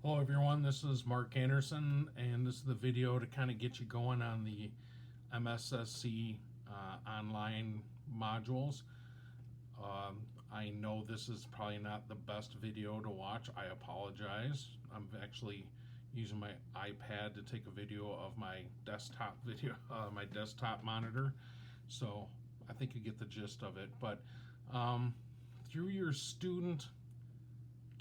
Hello everyone, this is Mark Anderson, and this is the video to kind of get you going on the MSSC online modules. I know this is probably not the best video to watch. I apologize. I'm actually using my iPad to take a video of my desktop video, my desktop monitor. So I think you get the gist of it. But through your student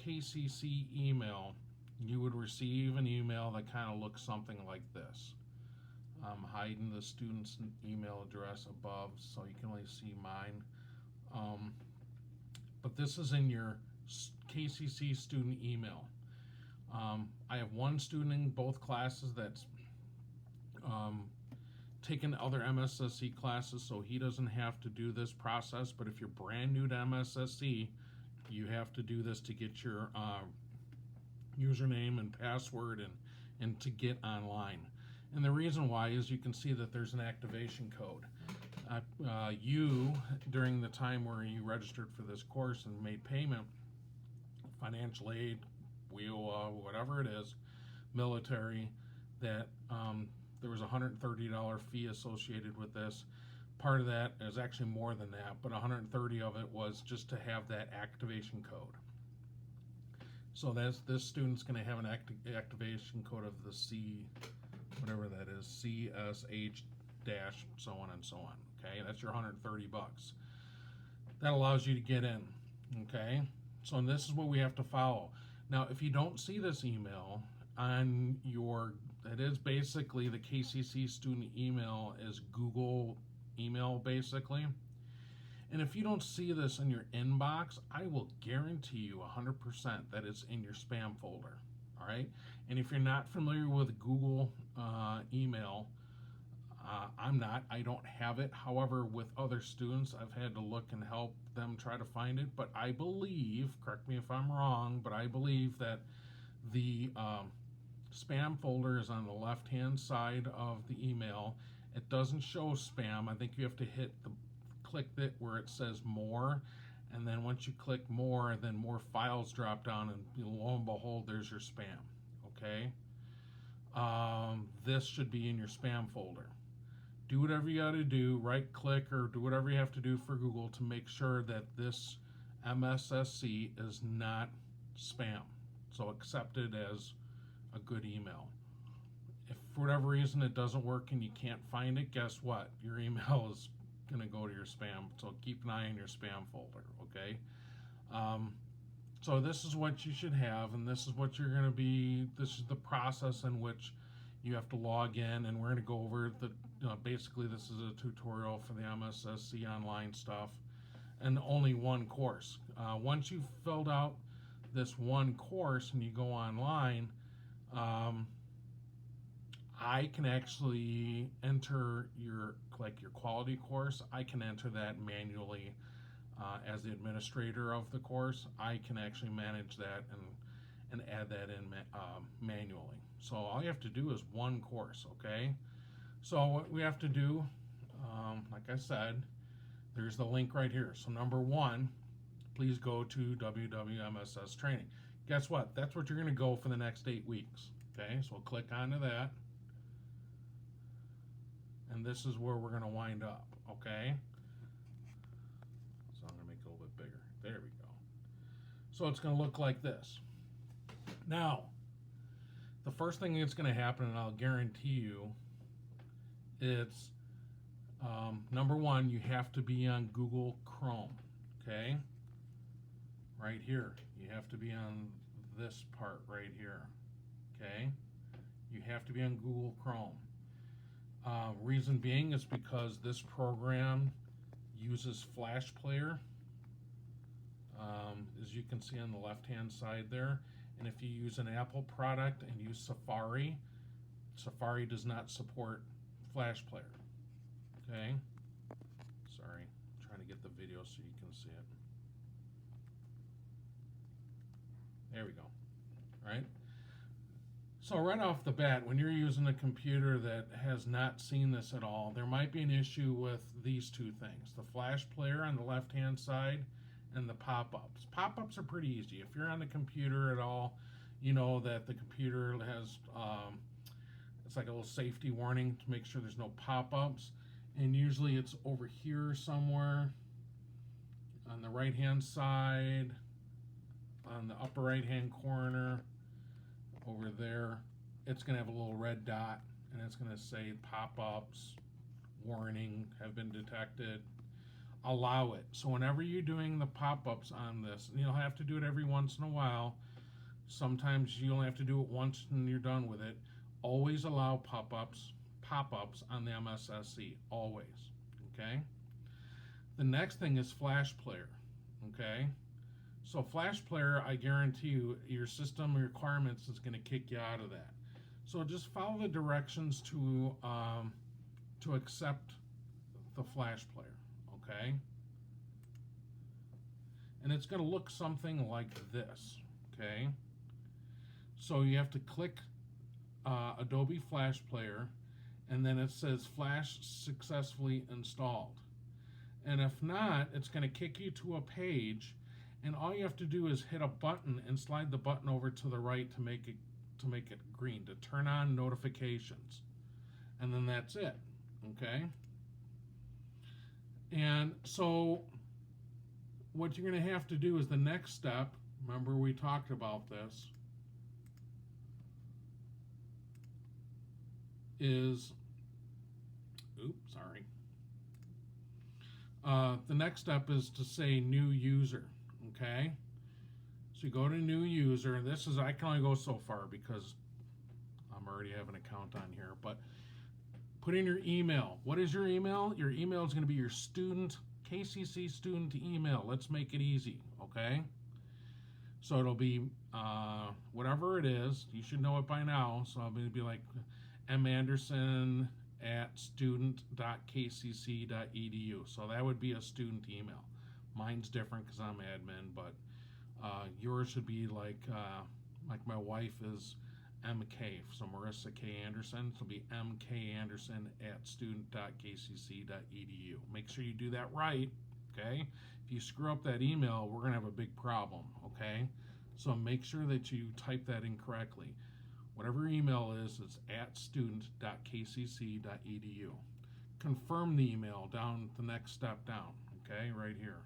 KCC email, you would receive an email that kind of looks something like this. I'm hiding the student's email address above so you can only see mine. But this is in your KCC student email. I have one student in both classes that's taken other MSSC classes, so he doesn't have to do this process. But if you're brand new to MSSC, you have to do this to get your username and password and to get online. And the reason why is you can see that there's an activation code. You, during the time where you registered for this course and made payment, financial aid, WIOA, whatever it is, military, that there was a $130 fee associated with this. Part of that is actually more than that, but $130 of it was just to have that activation code. So this student's going to have an activation code of the C, whatever that is, CSH dash so on and so on. Okay, that's your $130. That allows you to get in. Okay, so this is what we have to follow. Now, if you don't see this email on your, that is basically the KCC student email is Google email basically. And if you don't see this in your inbox, I will guarantee you 100% that it's in your spam folder. All right. And if you're not familiar with Google email, I'm not. I don't have it. However, with other students, I've had to look and help them try to find it. But I believe, correct me if I'm wrong, but I believe that the spam folder is on the left-hand side of the email. It doesn't show spam. I think you have to click it where it says more, and then once you click more, then more files drop down, and lo and behold, there's your spam. Okay, this should be in your spam folder. Do whatever you got to do, right click or do whatever you have to do for Google to make sure that this MSSC is not spam, so accept it as a good email. If for whatever reason it doesn't work and you can't find it, guess what? Your email is going to go to your spam, so keep an eye on your spam folder. Okay, so this is what you should have, and this is what you're going to be, this is the process in which you have to log in, and we're going to go over the basically this is a tutorial for the MSSC online stuff, and only one course. Once you've filled out this one course and you go online, I can actually enter your quality course. I can enter that manually as the administrator of the course. I can actually manage that and add that in manually. So all you have to do is one course, okay? So what we have to do, like I said, there's the link right here. So number one, please go to WWMSS training. Guess what? That's what you're going to go for the next 8 weeks. Okay, so we'll click onto that. And this is where we're going to wind up, okay? So I'm going to make it a little bit bigger. There we go. So it's going to look like this. Now, the first thing that's going to happen, and I'll guarantee you, it's number one, you have to be on Google Chrome, okay? Right here. You have to be on this part right here, okay? You have to be on Google Chrome. Reason being is because this program uses Flash Player, as you can see on the left-hand side there. And if you use an Apple product and use Safari, Safari does not support Flash Player. Okay? Sorry, I'm trying to get the video so you can see it. There we go. All right? So right off the bat, when you're using a computer that has not seen this at all, there might be an issue with these two things. The Flash Player on the left-hand side and the pop-ups. Pop-ups are pretty easy. If you're on the computer at all, you know that the computer has, it's like a little safety warning to make sure there's no pop-ups. And usually it's over here somewhere on the right hand side, on the upper right hand corner, over there. It's going to have a little red dot, and it's going to say pop-ups, warning, have been detected. Allow it. So whenever you're doing the pop-ups on this, you'll have to do it every once in a while. Sometimes you only have to do it once and you're done with it. Always allow pop-ups on the MSSC. Always. Okay? The next thing is Flash Player. Okay? So Flash Player, I guarantee you, your system requirements is going to kick you out of that. So just follow the directions to accept the Flash Player. Okay? And it's going to look something like this. Okay? So you have to click Adobe Flash Player, and then it says Flash successfully installed. And if not, it's going to kick you to a page, and all you have to do is hit a button and slide the button over to the right to make it green, to turn on notifications. And then that's it. Okay? And so what you're going to have to do is the next step, remember we talked about this, is, the next step is to say new user. Okay? So you go to new user. This is, I can only go so far because I'm already have an account on here, but put in your email. What is your email? Your email is going to be your student, KCC student email. Let's make it easy, okay? So it'll be whatever it is. You should know it by now. So it'll be like manderson@student.kcc.edu. So that would be a student email. Mine's different because I'm admin, but yours should be like my wife is MK, so Marissa K. Anderson. It'll be mkanderson@student.kcc.edu. Make sure you do that right, okay? If you screw up that email, we're going to have a big problem, okay? So make sure that you type that in correctly. Whatever your email is, it's @student.kcc.edu. Confirm the email down the next step down, okay, right here.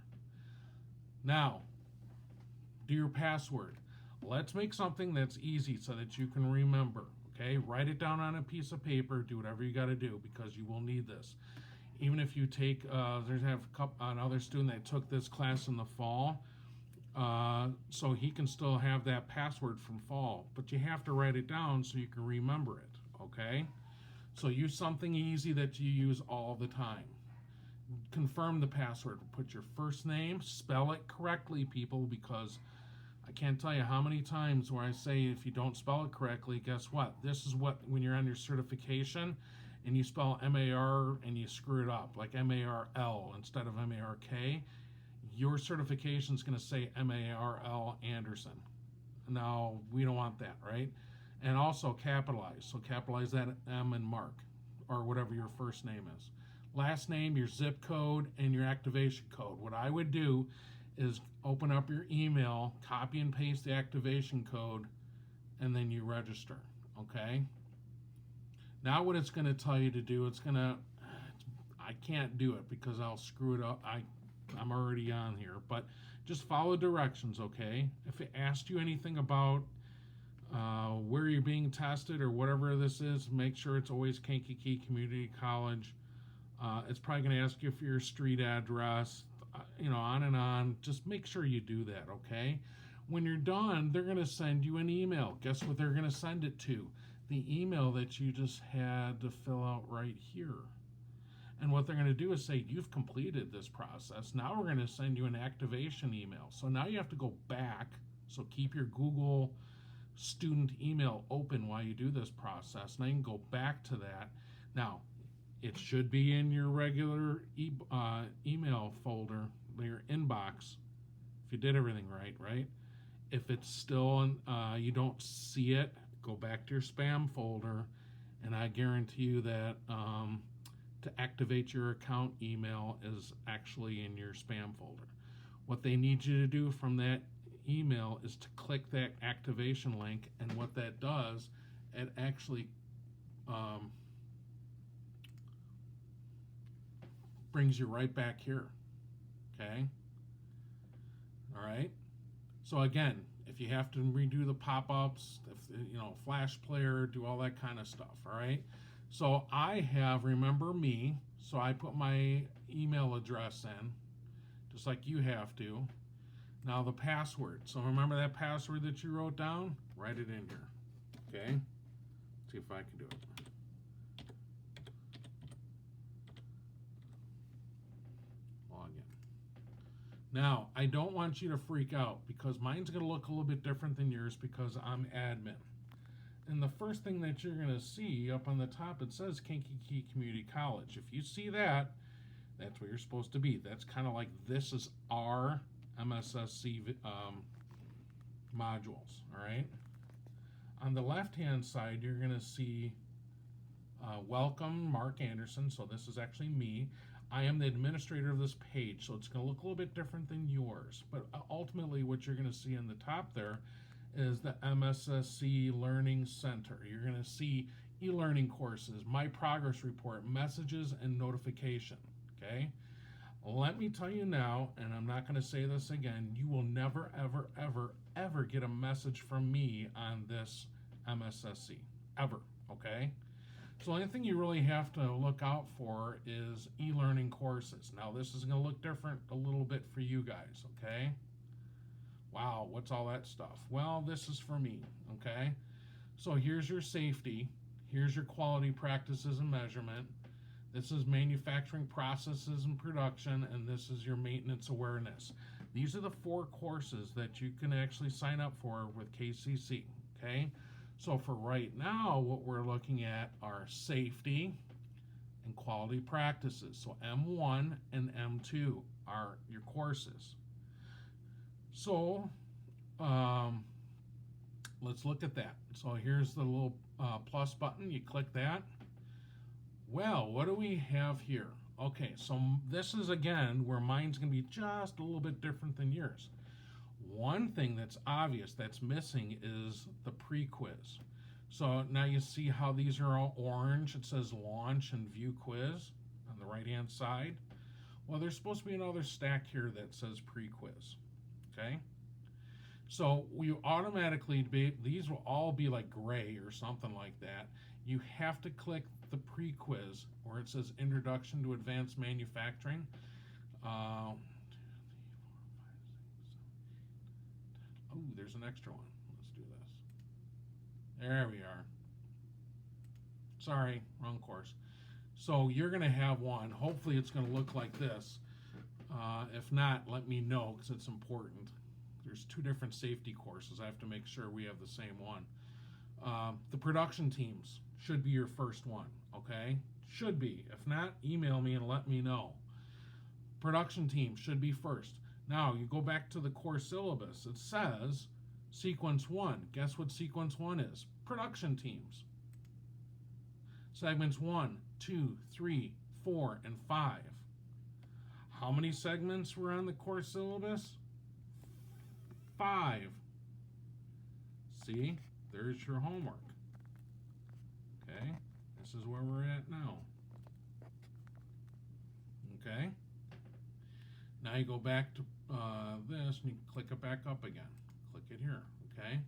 Now, do your password. Let's make something that's easy so that you can remember, okay? Write it down on a piece of paper. Do whatever you got to do because you will need this. Even if you take, another student that took this class in the fall, so he can still have that password from fall, but you have to write it down so you can remember it, okay? So use something easy that you use all the time. Confirm the password. Put your first name, spell it correctly, people, because I can't tell you how many times where I say if you don't spell it correctly, guess what? This is what, when you're on your certification and you spell M-A-R and you screw it up, like M-A-R-L instead of M-A-R-K, your certification is going to say M-A-R-L Anderson. Now, we don't want that, right? And also capitalize. So capitalize that M in Mark, or whatever your first name is. Last name, your zip code, and your activation code. What I would do is open up your email, copy and paste the activation code, and then you register, okay? Now what it's going to tell you to do, I can't do it because I'll screw it up. I'm already on here, but just follow directions, okay? If it asked you anything about where you're being tested or whatever this is, make sure it's always Kankakee Community College. It's probably going to ask you for your street address, on and on. Just make sure you do that, okay? When you're done, they're going to send you an email. Guess what they're going to send it to? The email that you just had to fill out right here. And what they're going to do is say, you've completed this process. Now we're going to send you an activation email. So now you have to go back. So keep your Google student email open while you do this process. Now you can go back to that. Now, it should be in your regular email folder, your inbox, if you did everything right? If it's still, you don't see it, go back to your spam folder, and I guarantee you that to activate your account email is actually in your spam folder. What they need you to do from that email is to click that activation link, and what that does, it actually brings you right back here. Okay? All right? So again, if you have to redo the pop-ups, flash player, do all that kind of stuff, all right? So I have remember me, so I put my email address in, just like you have to. Now the password. So remember that password that you wrote down? Write it in here. Okay? See if I can do it. Log in. Now, I don't want you to freak out because mine's going to look a little bit different than yours because I'm admin. And the first thing that you're going to see up on the top, it says Kankakee Community College. If you see that, that's where you're supposed to be. That's kind of like this is our MSSC modules, all right? On the left-hand side, you're going to see welcome, Mark Anderson. So this is actually me. I am the administrator of this page, so it's going to look a little bit different than yours. But ultimately, what you're going to see on the top there is the MSSC Learning Center. You're going to see e-learning courses, my progress report, messages, and notification, okay? Let me tell you now, and I'm not going to say this again, you will never, ever, ever, ever get a message from me on this MSSC, ever, okay? So the only thing you really have to look out for is e-learning courses. Now this is going to look different a little bit for you guys, okay? Wow, what's all that stuff? Well, this is for me, okay? So here's your safety, here's your quality practices and measurement, this is manufacturing processes and production, and this is your maintenance awareness. These are the 4 courses that you can actually sign up for with KCC, okay? So for right now, what we're looking at are safety and quality practices. So M1 and M2 are your courses. So let's look at that. So here's the little plus button. You click that. Well, what do we have here? Okay, so this is again where mine's going to be just a little bit different than yours. One thing that's obvious that's missing is the pre-quiz. So now you see how these are all orange. It says launch and view quiz on the right-hand side. Well, there's supposed to be another stack here that says pre-quiz, okay? So we automatically, these will all be like gray or something like that. You have to click the pre-quiz where it says Introduction to Advanced Manufacturing. Oh, there's an extra one. Let's do this. There we are. Sorry, wrong course. So you're going to have one. Hopefully it's going to look like this. If not, let me know because it's important. There's 2 different safety courses. I have to make sure we have the same one. The production teams should be your first one, okay? Should be. If not, email me and let me know. Production team should be first. Now, you go back to the course syllabus. It says sequence 1. Guess what sequence 1 is? Production teams. Segments 1, 2, 3, 4, and 5. How many segments were on the course syllabus? 5. See? There's your homework. Okay? This is where we're at now. Okay? Now you go back to this and you click it back up again. Click it here. Okay?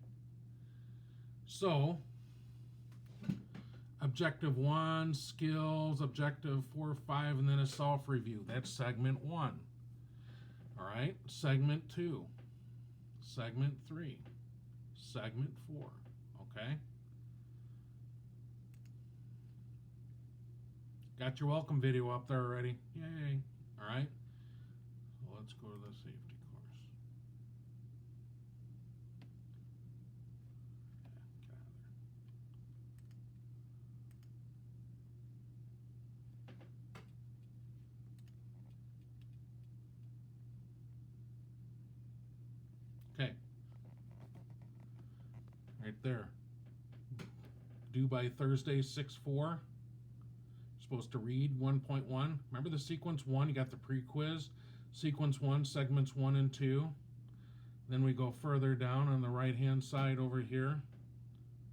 So, Objective 1, skills, Objective 4, 5, and then a self-review. That's segment 1. All right? Segment 2. Segment 3. Segment 4. Okay? Got your welcome video up there already. Yay. All right? So let's go to the safety course. Okay. Right there. Due by Thursday, 6/4. Supposed to read 1.1. Remember the sequence 1? You got the pre-quiz. Sequence 1, segments 1 and 2. Then we go further down on the right hand side over here.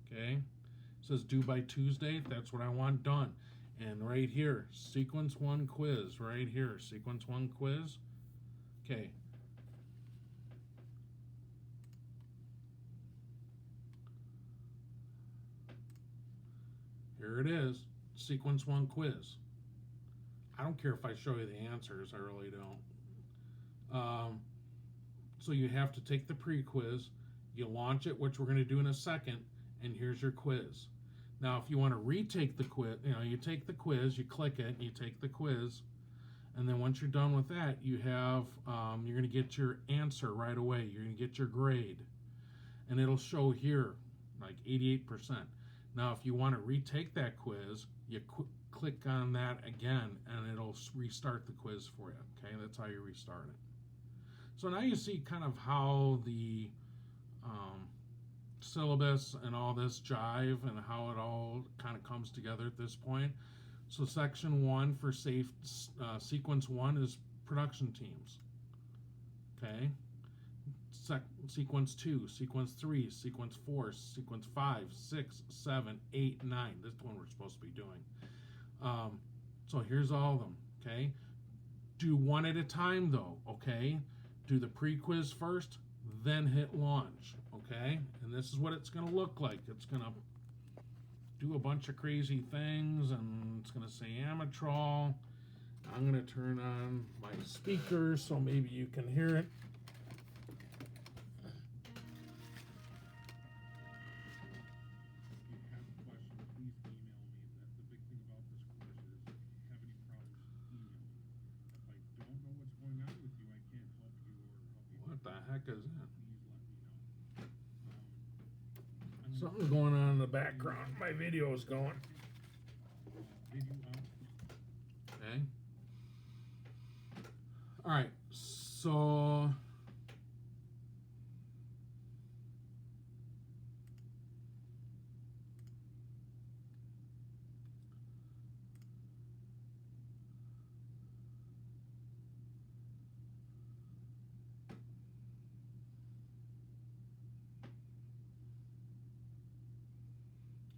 Okay, it says due by Tuesday. That's what I want done. And right here, sequence 1 quiz. Right here, sequence 1 quiz. Okay. Here it is, sequence 1 quiz. I don't care if I show you the answers, I really don't. So you have to take the pre-quiz, you launch it, which we're going to do in a second, and here's your quiz. Now, if you want to retake the quiz, you take the quiz, you click it, you take the quiz, and then once you're done with that, you have, you're going to get your answer right away. You're going to get your grade, and it'll show here, like 88%. Now, if you want to retake that quiz, you click on that again, and it'll restart the quiz for you. Okay, that's how you restart it. So now you see kind of how the syllabus and all this jive and how it all kind of comes together at this point. So section 1 for sequence 1 is production teams. Okay. Sequence 2, sequence 3, sequence 4, sequence 5, 6, 7, 8, 9. This one we're supposed to be doing. So here's all of them. Okay. Do one at a time though. Okay. Do the pre-quiz first, then hit launch. Okay. And this is what it's going to look like. It's going to do a bunch of crazy things, and it's going to say Amatrol. I'm going to turn on my speaker so maybe you can hear it. What the heck is that? Something's going on in the background. My video is going. Okay. All right. So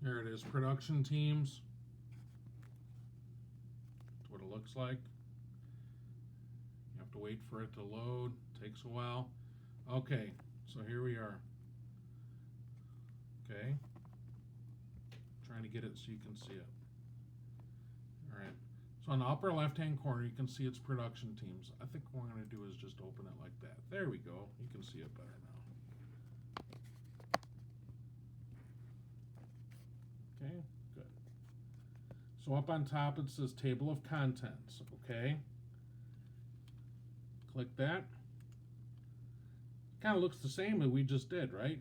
here it is, production teams. That's what it looks like. You have to wait for it to load. Takes a while. Okay, so here we are. Okay. Trying to get it so you can see it. All right. So on the upper left-hand corner, you can see its production teams. I think what we're going to do is just open it like that. There we go. You can see it better now. Okay, good. So up on top it says table of contents, okay? Click that. Kind of looks the same as we just did, right?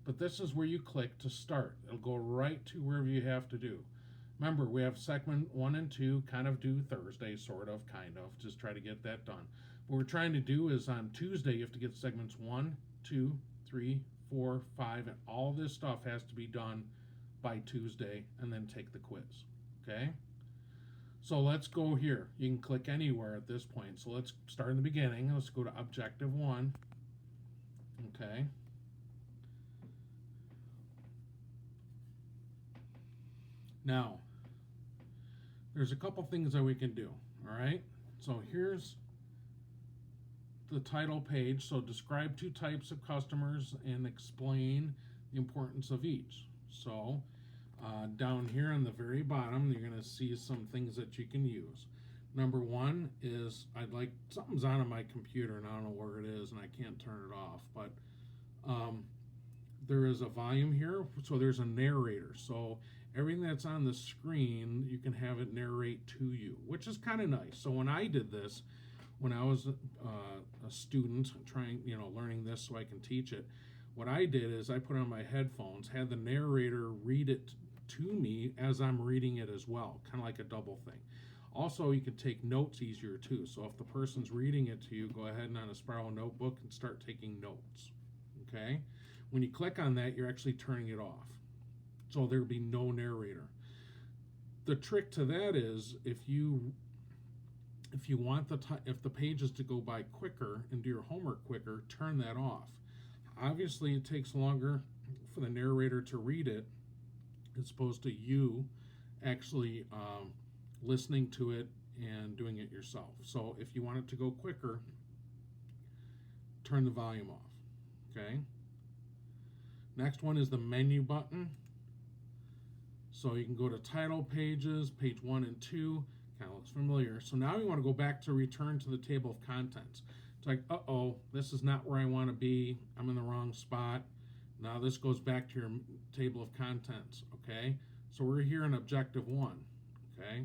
But this is where you click to start. It'll go right to wherever you have to do. Remember, we have segment 1 and 2 kind of due Thursday, sort of, kind of. Just try to get that done. What we're trying to do is on Tuesday, you have to get segments 1, 2, 3, 4, 5, and all this stuff has to be done by Tuesday, and then take the quiz. Okay? So let's go here. You can click anywhere at this point. So let's start in the beginning. Let's go to objective 1. Okay. Now, there's a couple things that we can do. All right? So here's the title page. So describe 2 types of customers and explain the importance of each. So down here on the very bottom, you're going to see some things that you can use. Number 1 is something's on my computer and I don't know where it is and I can't turn it off, but there is a volume here, so there's a narrator. So everything that's on the screen, you can have it narrate to you, which is kind of nice. So when I did this, when I was a student learning this so I can teach it, what I did is I put on my headphones, had the narrator read it to me as I'm reading it as well, kind of like a double thing. Also, you can take notes easier too. So if the person's reading it to you, go ahead and on a spiral notebook and start taking notes. Okay? When you click on that, you're actually turning it off. So there'll be no narrator. The trick to that is if you want if the pages to go by quicker and do your homework quicker, turn that off. Obviously, it takes longer for the narrator to read it as opposed to you actually listening to it and doing it yourself. So if you want it to go quicker, turn the volume off. Okay. Next one is the menu button. So you can go to title pages, page 1 and 2. Kind of looks familiar. So now you want to go back to return to the table of contents. It's like, uh-oh, this is not where I want to be. I'm in the wrong spot. Now this goes back to your table of contents, okay? So we're here in objective 1, okay?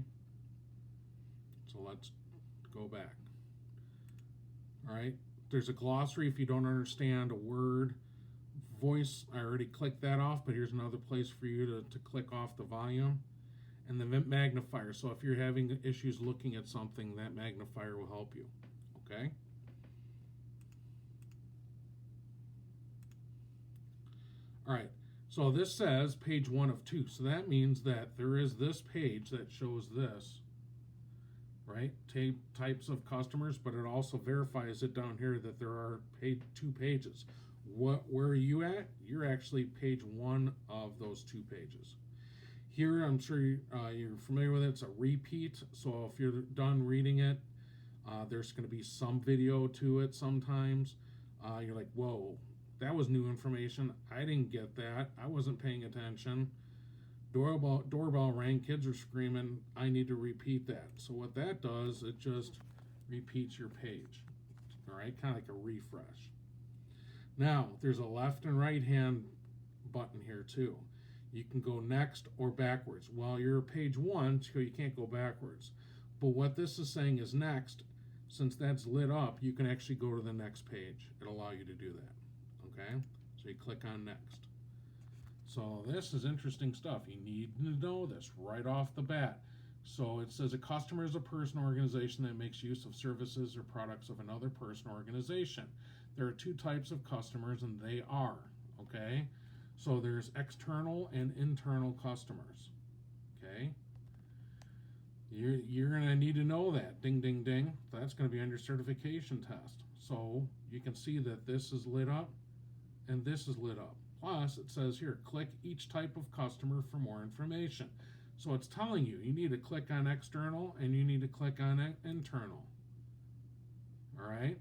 So let's go back. All right, there's a glossary if you don't understand a word. Voice, I already clicked that off, but here's another place for you to click off the volume. And the magnifier, so if you're having issues looking at something, that magnifier will help you, okay? All right, so this says page 1 of 2, so that means that there is this page that shows this, right? Types of customers, but it also verifies it down here that there are 2 pages. Where are you at? You're actually page 1 of those 2 pages. Here, I'm sure you're familiar with it. It's a repeat, so if you're done reading it, there's going to be some video to it sometimes. You're like, whoa, that was new information. I didn't get that. I wasn't paying attention. Doorbell rang. Kids are screaming. I need to repeat that. So what that does, it just repeats your page. All right, kind of like a refresh. Now, there's a left and right hand button here too. You can go next or backwards. Well, you're page 1, so you can't go backwards. But what this is saying is next. Since that's lit up, you can actually go to the next page. It'll allow you to do that. Okay? So you click on next. So this is interesting stuff. You need to know this right off the bat. So it says a customer is a person or organization that makes use of services or products of another person or organization. There are 2 types of customers, and they are, okay? So there's external and internal customers, okay? You're going to need to know that. Ding, ding, ding. That's going to be on your certification test. So you can see that this is lit up and this is lit up. Plus, it says here, click each type of customer for more information. So it's telling you, you need to click on external and you need to click on internal. All right?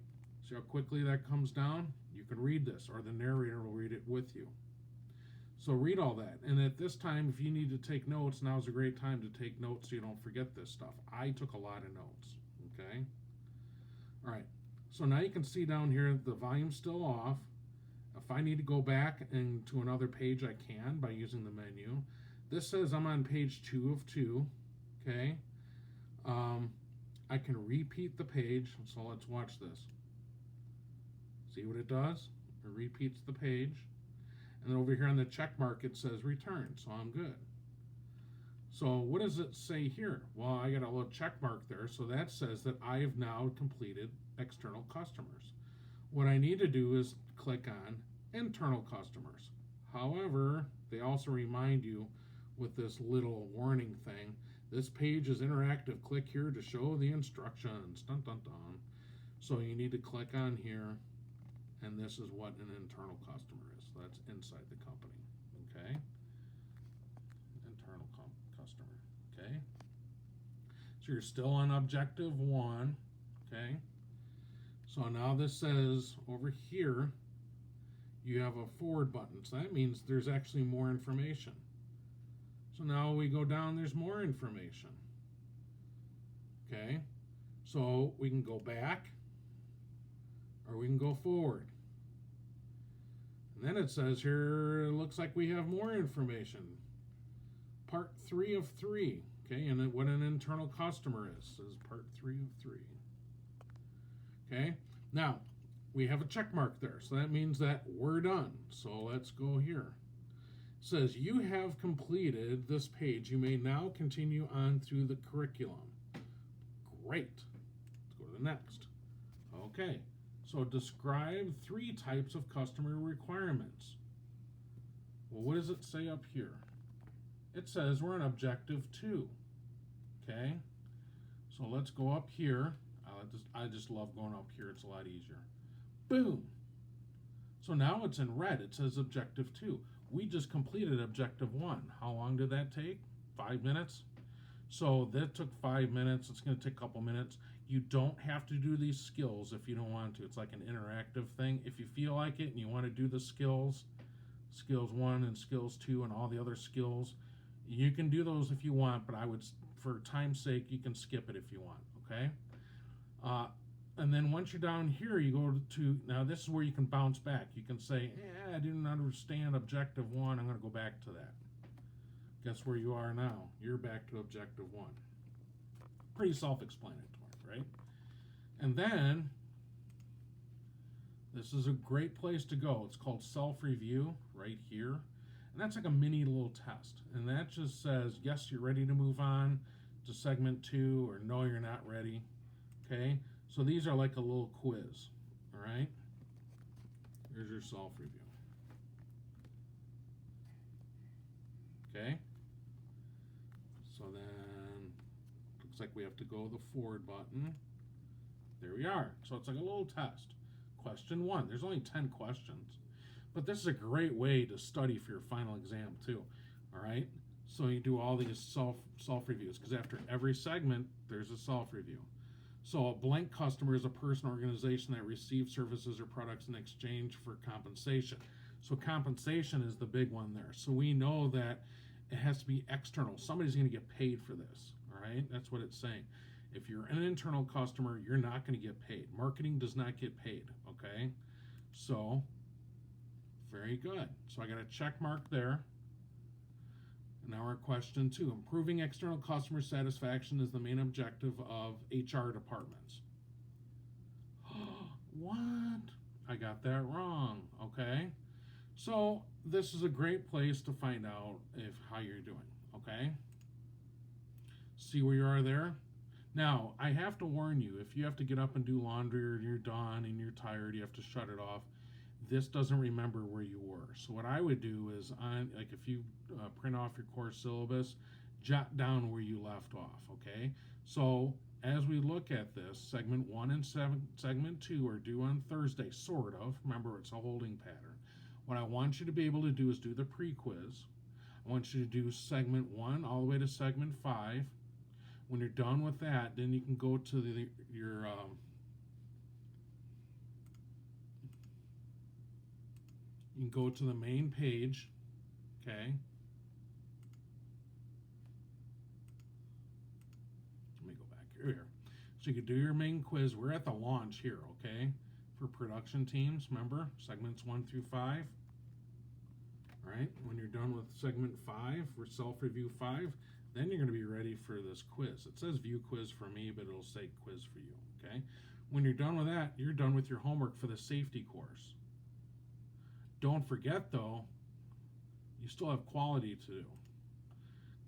See how quickly that comes down? You can read this, or the narrator will read it with you. So read all that. And at this time, if you need to take notes, now's a great time to take notes so you don't forget this stuff. I took a lot of notes, okay? All right, so now you can see down here the volume's still off. If I need to go back to another page, I can by using the menu. This says I'm on page 2 of 2, okay? I can repeat the page, so let's watch this. See what it does? It repeats the page. And then over here on the check mark, it says return, so I'm good. So what does it say here? Well, I got a little check mark there, so that says that I have now completed external customers. What I need to do is click on internal customers. However, they also remind you with this little warning thing, this page is interactive. Click here to show the instructions. Dun, dun, dun. So you need to click on here, and this is what an internal customer is. So that's inside the company, okay? Internal customer, okay? So you're still on objective 1, okay? So now this says over here, you have a forward button. So that means there's actually more information. So now we go down, there's more information. Okay? So we can go back or we can go forward. And then it says here, it looks like we have more information. Part 3 of 3. Okay, and what an internal customer is part 3 of 3. Okay, now we have a check mark there, so that means that we're done. So let's go here. It says you have completed this page. You may now continue on through the curriculum. Great. Let's go to the next. Okay, so describe 3 types of customer requirements. Well, what does it say up here? It says we're in objective 2. Okay, so let's go up here. I just love going up here. It's a lot easier. Boom. So now it's in red. It says objective 2. We just completed objective 1. How long did that take? 5 minutes. So that took 5 minutes. It's going to take a couple minutes. You don't have to do these skills if you don't want to. It's like an interactive thing. If you feel like it and you want to do the skills 1 and skills 2 and all the other skills, you can do those if you want, but I would, for time's sake, you can skip it if you want, okay? And then once you're down here, you go to, now this is where you can bounce back. You can say, I didn't understand objective 1. I'm going to go back to that. Guess where you are now? You're back to objective 1. Pretty self-explanatory, right? And then, this is a great place to go. It's called self-review right here. And that's like a mini little test. And that just says, yes, you're ready to move on to segment 2, or no, you're not ready. Okay? So these are like a little quiz. All right? Here's your self-review. Okay? So then, looks like we have to go the forward button. There we are. So it's like a little test. Question 1. There's only 10 questions. But this is a great way to study for your final exam too. All right? So you do all these self-reviews, because after every segment, there's a self-review. So a blank customer is a person or organization that receives services or products in exchange for compensation. So compensation is the big one there. So we know that it has to be external. Somebody's going to get paid for this. All right? That's what it's saying. If you're an internal customer, you're not going to get paid. Marketing does not get paid. Okay? So, very good. So I got a check mark there. Now our question 2. Improving external customer satisfaction is the main objective of HR departments. What? I got that wrong. Okay? So this is a great place to find out how you're doing. Okay? See where you are there? Now, I have to warn you, if you have to get up and do laundry, or you're done and you're tired, you have to shut it off, this doesn't remember where you were. So what I would do is, if you print off your course syllabus, jot down where you left off, okay? So as we look at this, segment 1 and segment 2 are due on Thursday, sort of. Remember, it's a holding pattern. What I want you to be able to do is do the pre-quiz. I want you to do segment 1 all the way to segment 5. When you're done with that, then you can go to your you can go to the main page, okay? Let me go back here. So you can do your main quiz. We're at the launch here, okay? For production teams, remember? Segments 1 through 5. All right, when you're done with segment 5, for self-review 5, then you're going to be ready for this quiz. It says view quiz for me, but it'll say quiz for you, okay? When you're done with that, you're done with your homework for the safety course. Don't forget, though, you still have quality to do.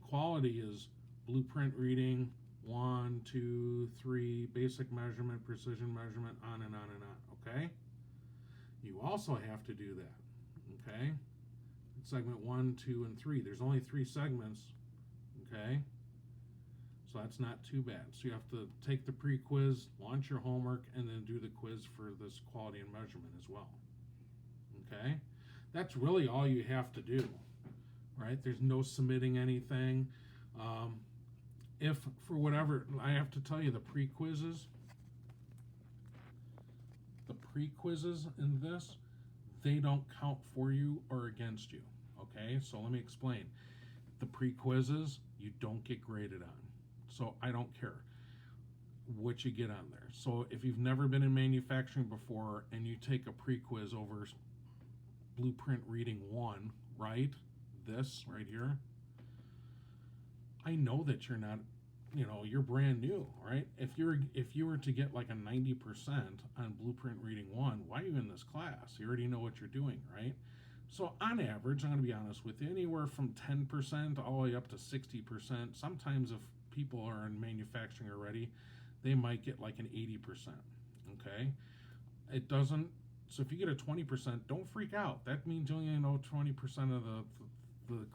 Quality is blueprint reading, 1, 2, 3, basic measurement, precision measurement, on and on and on, okay? You also have to do that, okay? Segment 1, 2, and 3. There's only 3 segments, okay? So that's not too bad. So you have to take the pre-quiz, launch your homework, and then do the quiz for this quality and measurement as well. Okay? That's really all you have to do, right? There's no submitting anything. If, for whatever, I have to tell you, the pre-quizzes in this, they don't count for you or against you, okay? So let me explain. The pre-quizzes, you don't get graded on. So I don't care what you get on there. So if you've never been in manufacturing before and you take a pre-quiz over blueprint reading 1, right? This right here. I know that you're not, you're brand new, right? If you were to get like a 90% on blueprint reading 1, why are you in this class? You already know what you're doing, right? So on average, I'm going to be honest with you, anywhere from 10% all the way up to 60%. Sometimes if people are in manufacturing already, they might get like an 80%, okay? It doesn't, so if you get a 20%, don't freak out. That means you only know 20% of the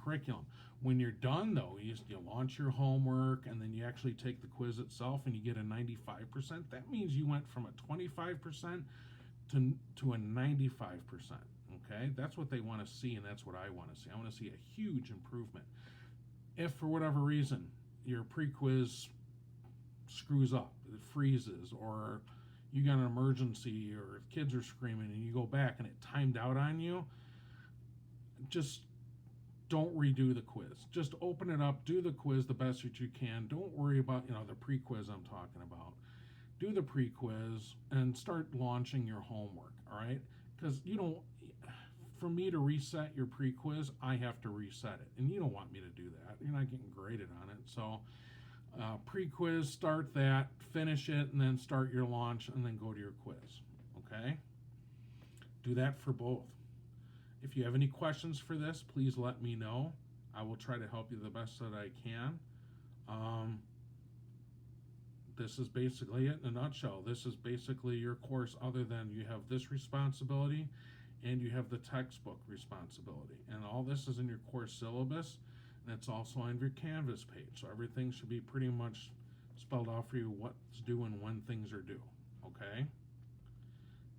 curriculum. When you're done, though, you launch your homework, and then you actually take the quiz itself, and you get a 95%. That means you went from a 25% to a 95%. Okay, that's what they want to see, and that's what I want to see. I want to see a huge improvement. If for whatever reason your pre-quiz screws up, it freezes, or you got an emergency, or kids are screaming and you go back and it timed out on you, just don't redo the quiz. Just open it up, do the quiz the best that you can. Don't worry about, the pre-quiz I'm talking about. Do the pre-quiz and start launching your homework, all right? Because for me to reset your pre-quiz, I have to reset it, and you don't want me to do that. You're not getting graded on it. So pre-quiz, start that, finish it, and then start your launch, and then go to your quiz, okay? Do that for both. If you have any questions for this, please let me know. I will try to help you the best that I can. This is basically it in a nutshell. This is basically your course, other than you have this responsibility and you have the textbook responsibility. And all this is in your course syllabus, and it's also on your Canvas page. So everything should be pretty much spelled out for you, what's due and when things are due, okay?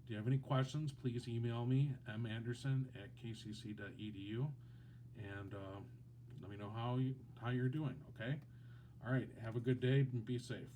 Do you have any questions, please email me, manderson@kcc.edu, and let me know how you're doing, okay? All right, have a good day and be safe.